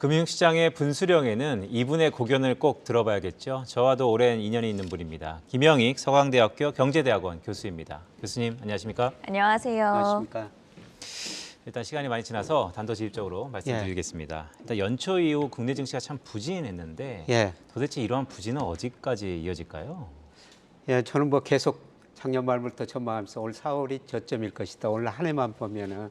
금융시장의 분수령에는 이분의 고견을 꼭 들어봐야겠죠. 저와도 오랜 인연이 있는 분입니다. 김영익 서강대학교 경제대학원 교수입니다. 교수님 안녕하십니까? 안녕하세요. 안녕하십니까? 일단 시간이 많이 지나서 단도직입적으로 말씀드리겠습니다. 일단 연초 이후 국내 증시가 참 부진했는데 도대체 이러한 부진은 어디까지 이어질까요? 저는 뭐 계속 작년 말부터 전망하면서 올 4월이 저점일 것이다. 올 한 해만 보면은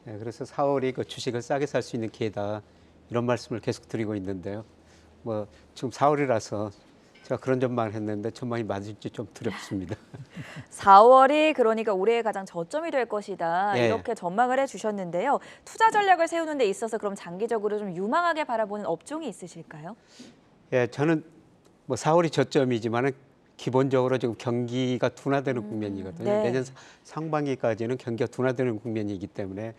그래서 4월이 그 주식을 싸게 살 수 있는 기회다. 이런 말씀을 계속 드리고 있는데요. 뭐 지금 4월이라서 제가 그런 전망을 했는데 전망이 맞을지 좀 두렵습니다. 4월이 그러니까 올해의 가장 저점이 될 것이다. 예. 이렇게 전망을 해주셨는데요. 투자 전략을 세우는 데 있어서 그럼 장기적으로 좀 유망하게 바라보는 업종이 있으실까요? 저는 뭐 4월이 저점이지만은 기본적으로 지금 경기가 둔화되는 국면이거든요. 네. 내년 상반기까지는 경기가 둔화되는 국면이기 때문에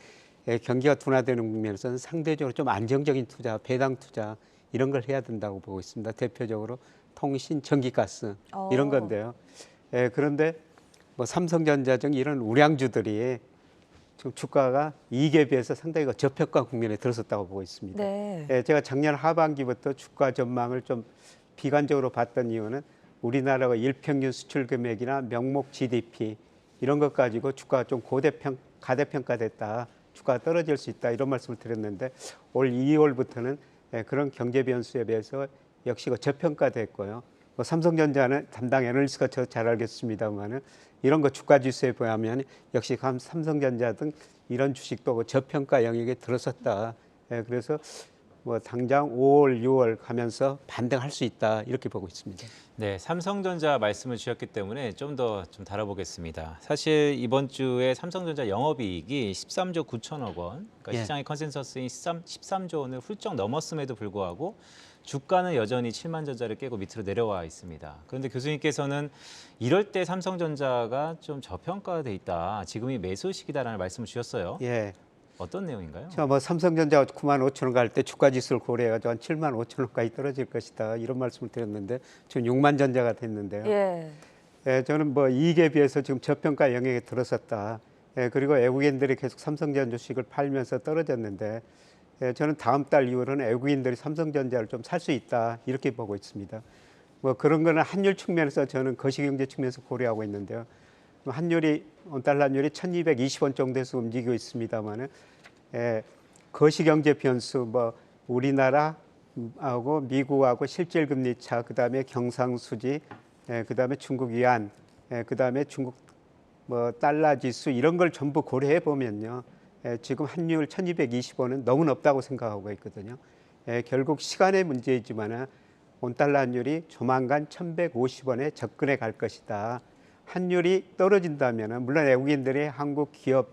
경기가 둔화되는 국면에서는 상대적으로 좀 안정적인 투자, 배당 투자 이런 걸 해야 된다고 보고 있습니다. 대표적으로 통신, 전기가스 이런 건데요. 그런데 뭐 삼성전자 등 이런 우량주들이 지금 주가가 이익에 비해서 상당히 저평가 국면에 들어섰다고 보고 있습니다. 네. 제가 작년 하반기부터 주가 전망을 좀 비관적으로 봤던 이유는 우리나라가 일평균 수출 금액이나 명목 GDP 이런 것 가지고 주가가 좀 가대평가됐다. 주가가 떨어질 수 있다. 이런 말씀을 드렸는데 올 2월부터는 그런 경제 변수에 비해서 역시 저평가됐고요. 뭐 삼성전자는 담당 애널리스트가 저 잘 알겠습니다만은 이런 거 주가 지수에 보면 역시 삼성전자 등 이런 주식도 저평가 영역에 들어섰다. 그래서 뭐 당장 5월, 6월 가면서 반등할 수 있다 이렇게 보고 있습니다. 네, 삼성전자 말씀을 주셨기 때문에 좀 더 다뤄보겠습니다. 사실 이번 주에 삼성전자 영업이익이 13조 9천억 원, 그러니까 시장의 컨센서스인 13조 원을 훌쩍 넘었음에도 불구하고 주가는 여전히 7만 전자를 깨고 밑으로 내려와 있습니다. 그런데 교수님께서는 이럴 때 삼성전자가 좀 저평가돼 있다, 지금이 매수 시기다라는 말씀을 주셨어요. 어떤 내용인가요? 뭐 삼성전자가 9만 5천 원 갈 때 주가 지수를 고려해가지고 한 7만 5천 원까지 떨어질 것이다 이런 말씀을 드렸는데 지금 6만 전자가 됐는데요. 저는 뭐 이익에 비해서 지금 저평가 영역에 들어섰다. 그리고 외국인들이 계속 삼성전자 주식을 팔면서 떨어졌는데 저는 다음 달 이후로는 외국인들이 삼성전자를 좀 살 수 있다 이렇게 보고 있습니다. 뭐 그런 거는 환율 측면에서 저는 거시경제 측면에서 고려하고 있는데요. 환율이 원달러 환율이 1,220원 정도에서 움직이고 있습니다만은 거시경제 변수 뭐 우리나라하고 미국하고 실질 금리 차, 그다음에 경상수지, 그다음에 중국 위안, 그다음에 중국 뭐 달러 지수 이런 걸 전부 고려해 보면요. 지금 환율 1,220원은 너무 높다고 생각하고 있거든요. 결국 시간의 문제이지만은 원달러 환율이 조만간 1,150원에 접근해 갈 것이다. 환율이 떨어진다면은 물론 외국인들이 한국 기업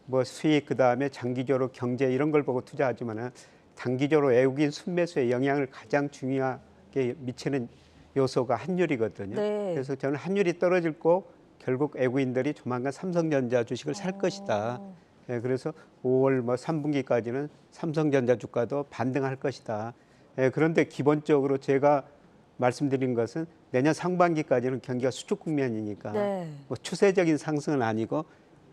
뭐 수익 그다음에 장기적으로 경제 이런 걸 보고 투자하지만은 단기적으로 외국인 순매수의 영향을 가장 중요하게 미치는 요소가 환율이거든요. 그래서 저는 환율이 떨어질 거 결국 외국인들이 조만간 삼성전자 주식을 살 것이다. 그래서 5월 뭐 3분기까지는 삼성전자 주가도 반등할 것이다. 그런데 기본적으로 제가 말씀드린 것은 내년 상반기까지는 경기가 수축 국면이니까 뭐 추세적인 상승은 아니고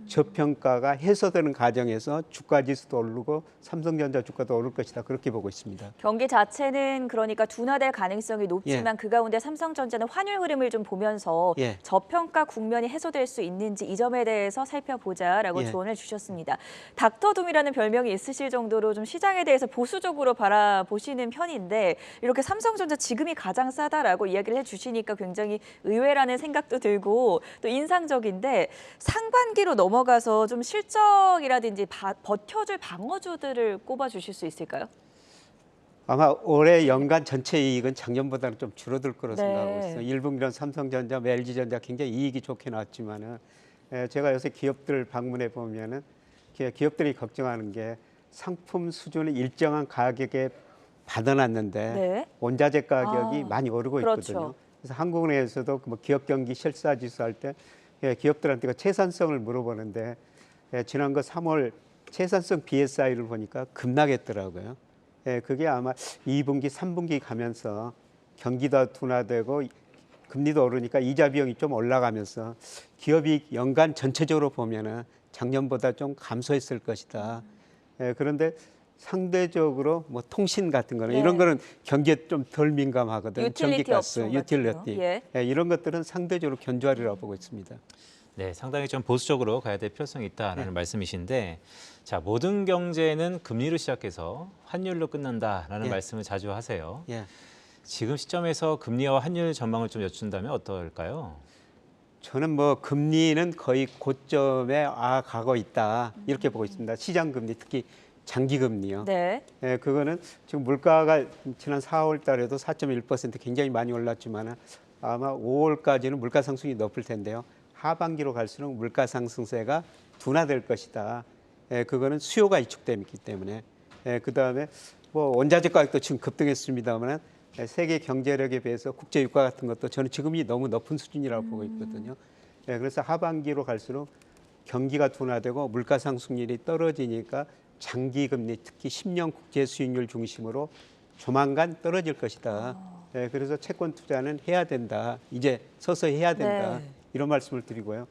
저평가가 해소되는 과정에서 주가 지수도 오르고 삼성전자 주가도 오를 것이다 그렇게 보고 있습니다. 경기 자체는 그러니까 둔화될 가능성이 높지만 그 가운데 삼성전자는 환율 흐름을 좀 보면서 저평가 국면이 해소될 수 있는지 이 점에 대해서 살펴보자라고 조언을 주셨습니다. 닥터둠이라는 별명이 있으실 정도로 좀 시장에 대해서 보수적으로 바라보시는 편인데 이렇게 삼성전자 지금이 가장 싸다라고 이야기를 해주시니까 굉장히 의외라는 생각도 들고 또 인상적인데 상반기로 넘어가서 좀 실적이라든지 버텨줄 방어주들을 꼽아주실 수 있을까요? 아마 올해 연간 전체 이익은 작년보다는 좀 줄어들 거로 생각하고 있어요. 1분기는 삼성전자, LG전자 굉장히 이익이 좋게 나왔지만은 제가 요새 기업들 방문해 보면은 기업들이 걱정하는 게 상품 수준을 일정한 가격에 받아놨는데 원자재 가격이 많이 오르고 있거든요. 그래서 한국은행에서도 뭐 기업 경기 실사 지수 할 때 기업들한테 채산성을 물어보는데 지난거 3월 채산성 BSI를 보니까 급락했더라고요. 그게 아마 2분기, 3분기 가면서 경기도 둔화되고 금리도 오르니까 이자 비용이 좀 올라가면서 기업이 연간 전체적으로 보면은 작년보다 좀 감소했을 것이다. 그런데 상대적으로 뭐 통신 같은 거는 네. 이런 거는 경기에 좀 덜 민감하거든요. 유틸리티 전기가스, 업종 유틸리티 같은 거. 예. 이런 것들은 상대적으로 견조하리라고 보고 있습니다. 네, 상당히 좀 보수적으로 가야 될 필요성이 있다라는 말씀이신데, 자, 모든 경제는 금리로 시작해서 환율로 끝난다라는 말씀을 자주 하세요. 예. 지금 시점에서 금리와 환율 전망을 좀 여쭌다면 어떨까요? 저는 뭐 금리는 거의 고점에 가고 있다 이렇게 보고 있습니다. 시장 금리 특히 장기 금리요. 네. 예, 그거는 지금 물가가 지난 4월 달에도 4.1% 굉장히 많이 올랐지만 아마 5월까지는 물가 상승이 높을 텐데요. 하반기로 갈수록 물가 상승세가 둔화될 것이다. 예, 그거는 수요가 위축되기 때문에. 예, 그다음에 뭐 원자재 가격도 지금 급등했습니다만 세계 경제력에 비해서 국제 유가 같은 것도 저는 지금이 너무 높은 수준이라고 보고 있거든요. 예, 그래서 하반기로 갈수록 경기가 둔화되고 물가 상승률이 떨어지니까 장기 금리 특히 10년 국제 수익률 중심으로 조만간 떨어질 것이다. 예, 그래서 채권 투자는 해야 된다. 이제 서서히 해야 된다. 네. 이런 말씀을 드리고요.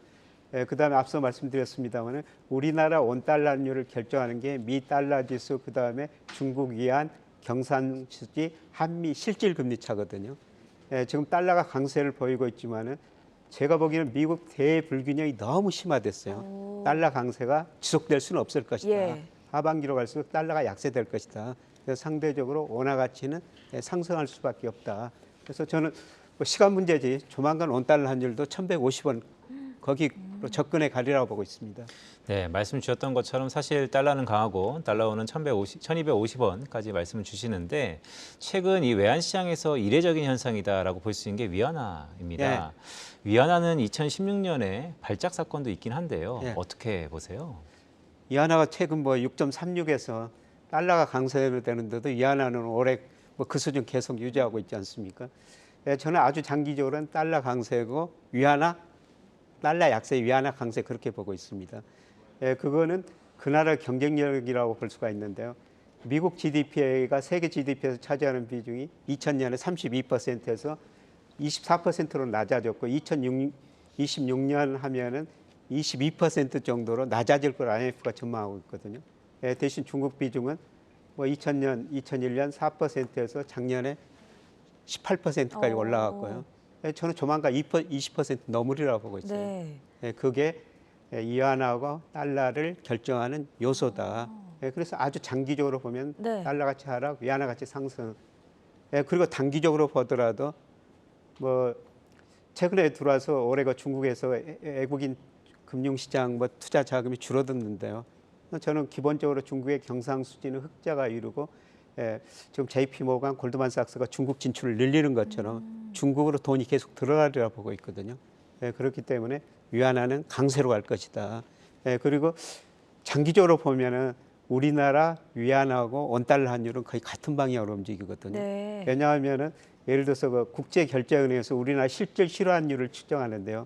예, 그다음에 앞서 말씀드렸습니다만 우리나라 원달러율을 결정하는 게 미 달러 지수, 그다음에 중국 위안, 경상수지, 한미 실질 금리 차거든요. 예, 지금 달러가 강세를 보이고 있지만은 제가 보기에는 미국 대불균형이 너무 심화됐어요. 달러 강세가 지속될 수는 없을 것이다. 예. 하반기로 갈수록 달러가 약세될 것이다. 그래서 상대적으로 원화 가치는 상승할 수밖에 없다. 그래서 저는 뭐 시간 문제지 조만간 원달러 환율도 1,150원 거기로 접근해 가리라고 보고 있습니다. 네, 말씀 주셨던 것처럼 사실 달러는 강하고 달러원은 1,250원까지 말씀을 주시는데, 최근 이 외환 시장에서 이례적인 현상이다라고 볼 수 있는 게 위안화입니다. 위안화는 2016년에 발작 사건도 있긴 한데요. 어떻게 보세요? 위안화가 최근 뭐 6.36에서 달러가 강세되는데도 위안화는 올해 뭐 그 수준 계속 유지하고 있지 않습니까? 예, 저는 아주 장기적으로는 달러 강세고 위안화, 달러 약세, 위안화 강세 그렇게 보고 있습니다. 예, 그거는 그 나라 경쟁력이라고 볼 수가 있는데요. 미국 GDP가 세계 GDP에서 차지하는 비중이 2000년에 32%에서 24%로 낮아졌고 2026년 하면은 22% 정도로 낮아질 걸 IMF가 전망하고 있거든요. 예, 대신 중국 비중은 뭐 2000년, 2001년 4%에서 작년에 18%까지 올라갔고요. 예, 저는 조만간 20% 넘으리라고 보고 있어요. 네. 예, 그게 위안화와 달러를 결정하는 요소다. 예, 그래서 아주 장기적으로 보면 네. 달러 가치 하락, 위안화 가치 상승. 예, 그리고 단기적으로 보더라도 뭐 최근에 들어와서 올해가 중국에서 외국인 금융시장 뭐 투자 자금이 줄어들는데요. 저는 기본적으로 중국의 경상수지는 흑자가 이루고 지금 JP모건, 골드만삭스가 중국 진출을 늘리는 것처럼 중국으로 돈이 계속 들어가리라 보고 있거든요. 그렇기 때문에 위안화는 강세로 갈 것이다. 그리고 장기적으로 보면은 우리나라 위안화하고 원달러 환율은 거의 같은 방향으로 움직이거든요. 네. 왜냐하면은 예를 들어서 그 국제결제은행에서 우리나라 실질 실환율을 측정하는데요.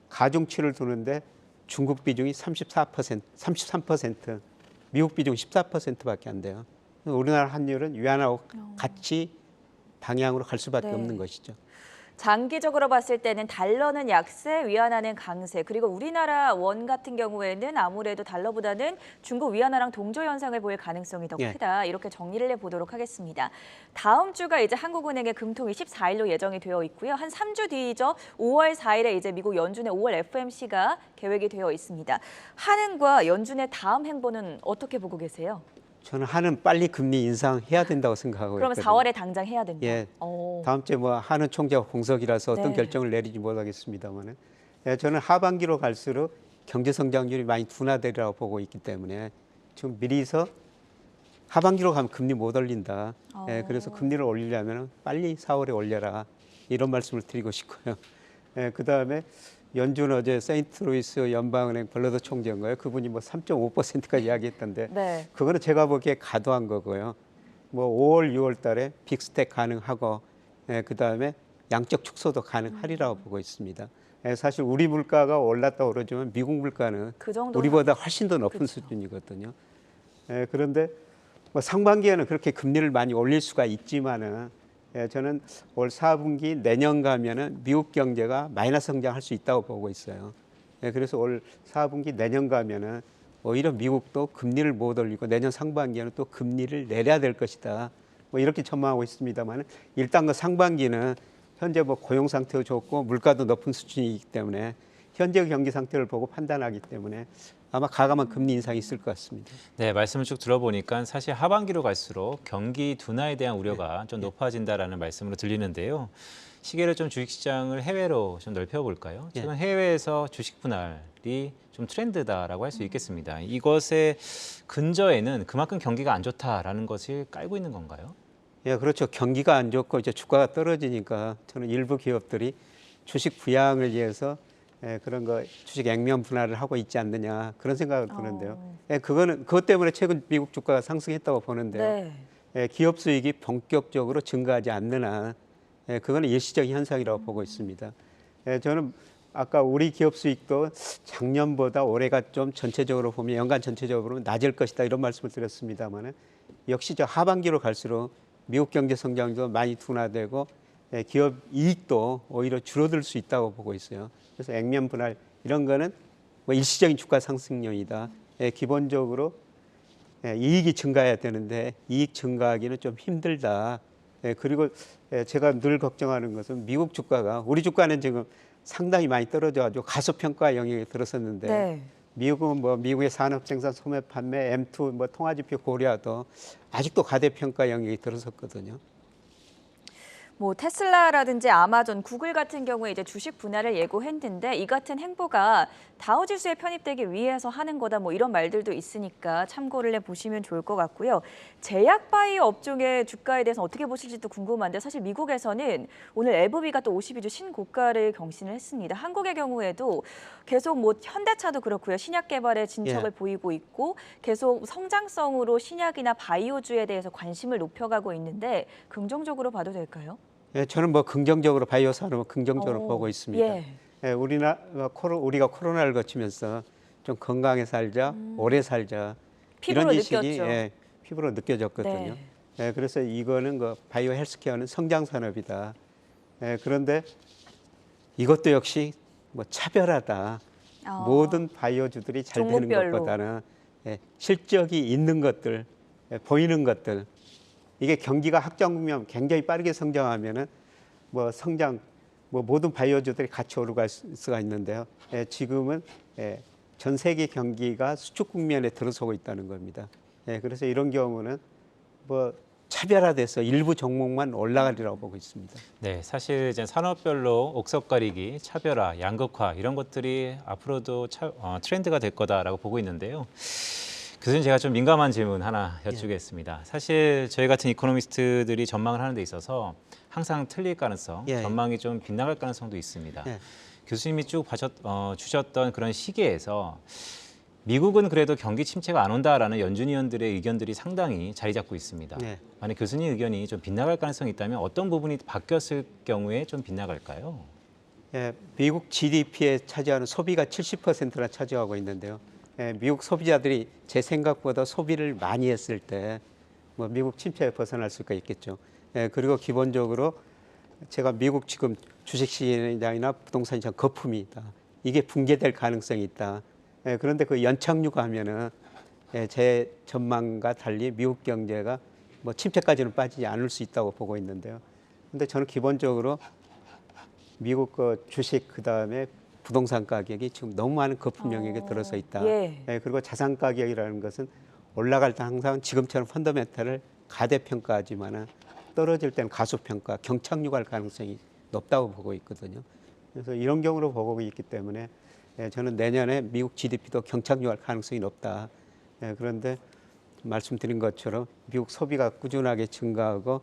가중치를 두는데 중국 비중이 34%, 33%, 미국 비중 14%밖에 안 돼요. 우리나라 환율은 위안화하고 같이 방향으로 갈 수밖에 네. 없는 것이죠. 장기적으로 봤을 때는 달러는 약세, 위안화는 강세, 그리고 우리나라 원 같은 경우에는 아무래도 달러보다는 중국 위안화랑 동조 현상을 보일 가능성이 더 크다. 이렇게 정리를 해보도록 하겠습니다. 다음 주가 이제 한국은행의 금통위 14일로 예정이 되어 있고요. 한 3주 뒤이죠. 5월 4일에 이제 미국 연준의 5월 FOMC가 계획이 되어 있습니다. 한은과 연준의 다음 행보는 어떻게 보고 계세요? 저는 한은 빨리 금리 인상해야 된다고 생각하고 그러면 있거든요. 4월에 당장 해야 된다. 예. 다음 주에 뭐 한은 총재가 공석이라서 어떤 네. 결정을 내리지 못하겠습니다만은 저는 하반기로 갈수록 경제 성장률이 많이 둔화되리라고 보고 있기 때문에 지금 미리서 하반기로 가면 금리 못 올린다. 그래서 금리를 올리려면 빨리 4월에 올려라. 이런 말씀을 드리고 싶고요. 그다음에 연준 어제 세인트루이스 연방은행 벌러더 총재인가요? 그분이 뭐 3.5%까지 이야기했던데 네. 그거는 제가 보기에 과도한 거고요. 뭐 5월, 6월 달에 빅스텝 가능하고 그다음에 양적 축소도 가능하리라고 보고 있습니다. 사실 우리 물가가 올랐다 오르지만 미국 물가는 그 정도는 우리보다 훨씬 더 높은 그렇죠. 수준이거든요. 그런데 뭐 상반기에는 그렇게 금리를 많이 올릴 수가 있지만은 저는 올 4분기 내년 가면은 미국 경제가 마이너스 성장할 수 있다고 보고 있어요. 그래서 올 4분기 내년 가면은 오히려 미국도 금리를 못 올리고 내년 상반기에는 또 금리를 내려야 될 것이다. 뭐 이렇게 전망하고 있습니다만 일단 그 상반기는 현재 뭐 고용 상태도 좋고 물가도 높은 수준이기 때문에 현재 경기 상태를 보고 판단하기 때문에 아마 가감한 금리 인상이 있을 것 같습니다. 네, 말씀을 쭉 들어보니까 사실 하반기로 갈수록 경기 둔화에 대한 우려가 좀 높아진다라는 말씀으로 들리는데요. 시계를 좀 주식시장을 해외로 좀 넓혀볼까요? 최근 해외에서 주식 분할이 좀 트렌드다라고 할 수 있겠습니다. 이것의 근저에는 그만큼 경기가 안 좋다라는 것을 깔고 있는 건가요? 예, 그렇죠. 경기가 안 좋고 이제 주가가 떨어지니까 저는 일부 기업들이 주식 부양을 위해서 그런 거 주식 액면 분할을 하고 있지 않느냐 그런 생각을 드는데요. 그것 때문에 최근 미국 주가가 상승했다고 보는데요. 네. 기업 수익이 본격적으로 증가하지 않는 한 그거는 일시적인 현상이라고 보고 있습니다. 저는 아까 우리 기업 수익도 작년보다 올해가 좀 전체적으로 보면 연간 전체적으로 보면 낮을 것이다 이런 말씀을 드렸습니다만 역시 저 하반기로 갈수록 미국 경제 성장도 많이 둔화되고 기업 이익도 오히려 줄어들 수 있다고 보고 있어요. 그래서 액면 분할 이런 거는 뭐 일시적인 주가 상승률이다. 기본적으로 이익이 증가해야 되는데 이익 증가하기는 좀 힘들다. 그리고 제가 늘 걱정하는 것은 미국 주가가 우리 주가는 지금 상당히 많이 떨어져가지고 가소평가 영역에 들어섰는데 네. 미국은 뭐 미국의 산업 생산 소매 판매 M2 뭐 통화지표 고려도 아직도 가대평가 영역에 들어섰거든요. 뭐 테슬라라든지 아마존, 구글 같은 경우에 이제 주식 분할을 예고했는데 이 같은 행보가 다우 지수에 편입되기 위해서 하는 거다 뭐 이런 말들도 있으니까 참고를 해 보시면 좋을 것 같고요. 제약 바이오 업종의 주가에 대해서 어떻게 보실지도 궁금한데 사실 미국에서는 오늘 에브비가 또 52주 신고가를 경신을 했습니다. 한국의 경우에도 계속 뭐 현대차도 그렇고요. 신약 개발에 진척을 보이고 있고 계속 성장성으로 신약이나 바이오주에 대해서 관심을 높여가고 있는데 긍정적으로 봐도 될까요? 저는 뭐 긍정적으로 바이오 산업을 긍정적으로 보고 있습니다. 우리가 코로나를 거치면서 좀 건강하게 살자, 오래 살자 피부로 이런 인식이 느꼈죠. 피부로 느껴졌거든요. 그래서 이거는 그 바이오 헬스케어는 성장 산업이다. 그런데 이것도 역시 뭐 차별하다. 모든 바이오주들이 잘 되는 종목별로. 것보다는 실적이 있는 것들, 보이는 것들. 이게 경기가 확정되면 굉장히 빠르게 성장하면은 뭐 모든 바이오주들이 같이 오르갈 수가 있는데요. 지금은 전 세계 경기가 수축 국면에 들어서고 있다는 겁니다. 그래서 이런 경우는 뭐 차별화돼서 일부 종목만 올라가리라고 보고 있습니다. 네, 사실 이제 산업별로 옥석 가리기, 차별화, 양극화 이런 것들이 앞으로도 트렌드가 될 거다라고 보고 있는데요. 교수님 제가 좀 민감한 질문 하나 여쭈겠습니다. 사실 저희 같은 이코노미스트들이 전망을 하는 데 있어서 항상 틀릴 가능성, 전망이 좀 빗나갈 가능성도 있습니다. 교수님이 쭉 주셨던 그런 시기에서 미국은 그래도 경기 침체가 안 온다라는 연준 위원들의 의견들이 상당히 자리 잡고 있습니다. 만약 교수님 의견이 좀 빗나갈 가능성이 있다면 어떤 부분이 바뀌었을 경우에 좀 빗나갈까요? 미국 GDP에 차지하는 소비가 70%나 차지하고 있는데요. 미국 소비자들이 제 생각보다 소비를 많이 했을 때 뭐 미국 침체에 벗어날 수가 있겠죠. 그리고 기본적으로 제가 미국 지금 주식시장이나 부동산 시장 거품이다. 이게 붕괴될 가능성이 있다. 그런데 그 연착륙하면은 제 전망과 달리 미국 경제가 뭐 침체까지는 빠지지 않을 수 있다고 보고 있는데요. 근데 저는 기본적으로 미국 그 주식 그다음에 부동산 가격이 지금 너무 많은 거품 영역에 들어서 있다. 그리고 자산 가격이라는 것은 올라갈 때 항상 지금처럼 펀더멘탈을 가대평가하지만 떨어질 때는 가소평가, 경착륙할 가능성이 높다고 보고 있거든요. 그래서 이런 경우로 보고 있기 때문에 저는 내년에 미국 GDP도 경착륙할 가능성이 높다. 그런데 말씀드린 것처럼 미국 소비가 꾸준하게 증가하고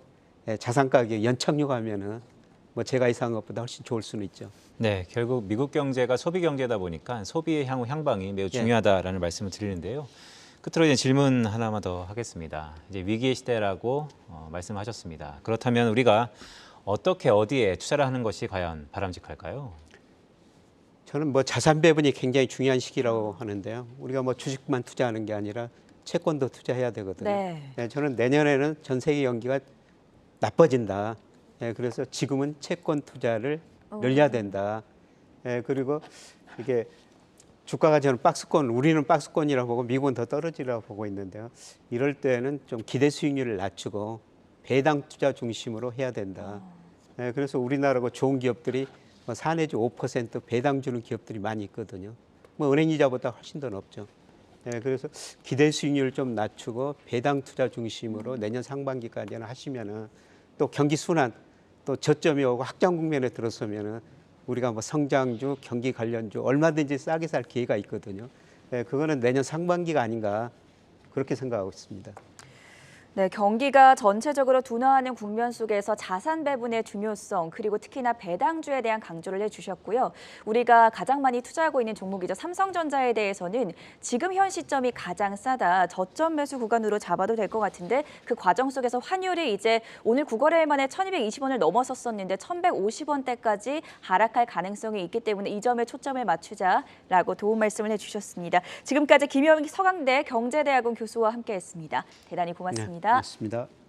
자산 가격이 연착륙하면은 뭐 제가 예상한 것보다 훨씬 좋을 수는 있죠. 네, 결국 미국 경제가 소비 경제다 보니까 소비의 향후 향방이 매우 중요하다라는 말씀을 드리는데요. 끝으로 이제 질문 하나만 더 하겠습니다. 이제 위기의 시대라고 말씀하셨습니다. 그렇다면 우리가 어떻게 어디에 투자를 하는 것이 과연 바람직할까요? 저는 뭐 자산 배분이 굉장히 중요한 시기라고 하는데요. 우리가 뭐 주식만 투자하는 게 아니라 채권도 투자해야 되거든요. 저는 내년에는 전 세계 경기가 나빠진다. 그래서 지금은 채권 투자를 늘려야 된다. 그리고 이게 주가가 저는 박스권, 우리는 박스권이라고 보고 미국은 더 떨어지라고 보고 있는데요. 이럴 때는 좀 기대 수익률을 낮추고 배당 투자 중심으로 해야 된다. 네, 그래서 우리나라가 좋은 기업들이 뭐 4 내지 5% 배당 주는 기업들이 많이 있거든요. 뭐 은행 이자보다 훨씬 더 높죠. 네, 그래서 기대 수익률을 좀 낮추고 배당 투자 중심으로 내년 상반기까지는 하시면은 또 경기 순환, 또 저점이 오고 확장 국면에 들어서면은 우리가 뭐 성장주, 경기 관련주 얼마든지 싸게 살 기회가 있거든요. 네, 그거는 내년 상반기가 아닌가 그렇게 생각하고 있습니다. 네, 경기가 전체적으로 둔화하는 국면 속에서 자산 배분의 중요성 그리고 특히나 배당주에 대한 강조를 해주셨고요. 우리가 가장 많이 투자하고 있는 종목이죠. 삼성전자에 대해서는 지금 현 시점이 가장 싸다. 저점 매수 구간으로 잡아도 될 것 같은데 그 과정 속에서 환율이 이제 오늘 9거래일 만에 1220원을 넘어섰었는데 1150원대까지 하락할 가능성이 있기 때문에 이 점에 초점을 맞추자라고 도움 말씀을 해주셨습니다. 지금까지 김효영 서강대 경제대학원 교수와 함께했습니다. 대단히 고맙습니다. 네, 고맙습니다.